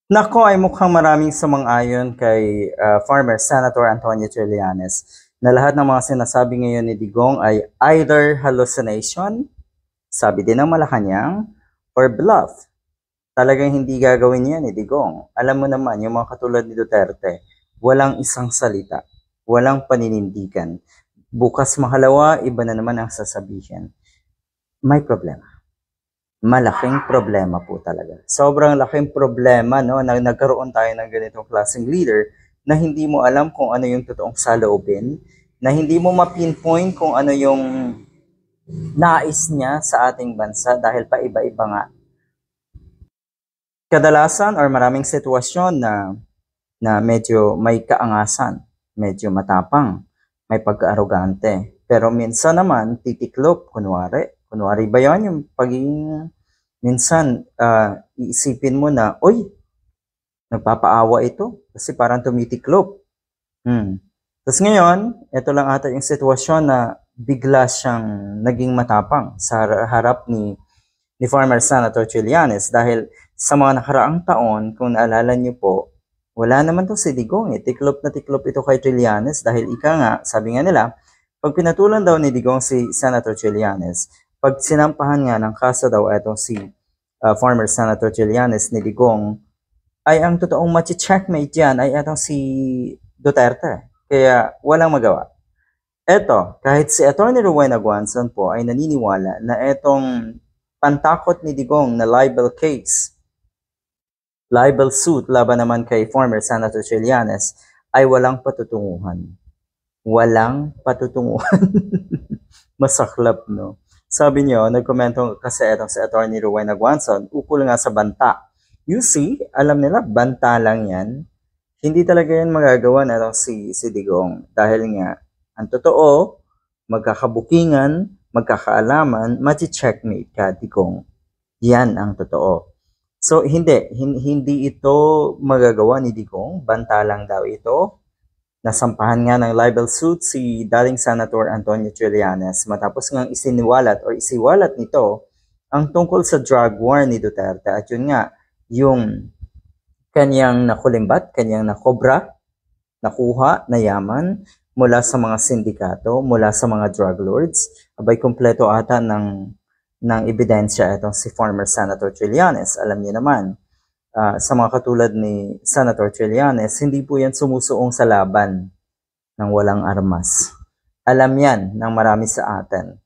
Nako ay mukhang maraming sumang-ayon kay former Senator Antonio Trillanes na lahat ng mga sinasabi ngayon ni Digong ay either hallucination, sabi din ng Malacanang, or bluff. Talagang hindi gagawin yan ni Digong. Alam mo naman, yung mga katulad ni Duterte, walang isang salita, walang paninindigan. Bukas makalawa, iba na naman ang sasabihin. May problema. Malaking problema po talaga. Sobrang laking problema, no, na nagkaroon tayo ng ganitong klaseng leader na hindi mo alam kung ano yung totoong saloobin, na hindi mo ma-pinpoint kung ano yung nais niya sa ating bansa dahil pa iba-iba nga. Kadalasan or maraming sitwasyon na medyo may kaangasan, medyo matapang, may pagka-arogante. Pero minsan naman, titiklop, kunwari ba yan yung pagiging, minsan, iisipin mo na, oy, nagpapaawa ito, kasi parang tumitiklop. Tapos ngayon, ito lang ata yung sitwasyon na bigla siyang naging matapang sa harap ni former Senator Trillanes dahil sa mga nakaraang taon, kung naalala niyo po, wala naman to si Digong eh. Tiklop na tiklop ito kay Trillanes dahil ika nga, sabi nga nila, pag pinatulan daw ni Digong si Senator Trillanes, pag sinampahan nga ng kaso daw itong si former Senator Trillanes ni Digong, ay ang totoong machi-checkmate yan ay itong si Duterte. Kaya walang magawa. Eto, kahit si Atty. Rowena Guanzon po ay naniniwala na etong pantakot ni Digong na libel case, libel suit laban naman kay former Senator Trillanes ay walang patutunguhan. Walang patutunguhan. Masaklap, no? Sabi niyo, nagkomento kasi itong si Atty. Rowena Guanzon, ukol nga sa banta. You see, alam nila, banta lang yan. Hindi talaga yan magagawa na itong si Digong. Dahil nga, ang totoo, magkakabukingan, magkakaalaman, machi-checkmate ka, Digong. Yan ang totoo. So, hindi ito magagawa ni Digong. Banta lang daw ito. Nasampahan nga ng libel suit si dating Senator Antonio Trillanes matapos ngang isiwalat nito ang tungkol sa drug war ni Duterte. At yun nga, yung kanyang nakulimbat, kanyang nakuha na yaman mula sa mga sindikato, mula sa mga drug lords, abay kompleto ata ng ebidensya itong si former Senator Trillanes. Alam niyo naman, sa mga katulad ni Senator Trillanes, hindi po yan sumusuong sa laban ng walang armas. Alam yan ng marami sa atin.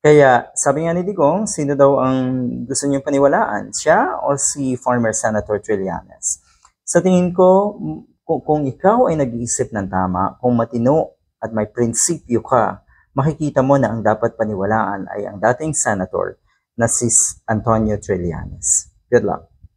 Kaya sabi nga ni Digong, sino daw ang gusto niyong paniwalaan? Siya o si former Senator Trillanes? Sa tingin ko, kung ikaw ay nag-iisip ng tama, kung matino at may prinsipyo ka, makikita mo na ang dapat paniwalaan ay ang dating senator na si Antonio Trillanes. Good luck.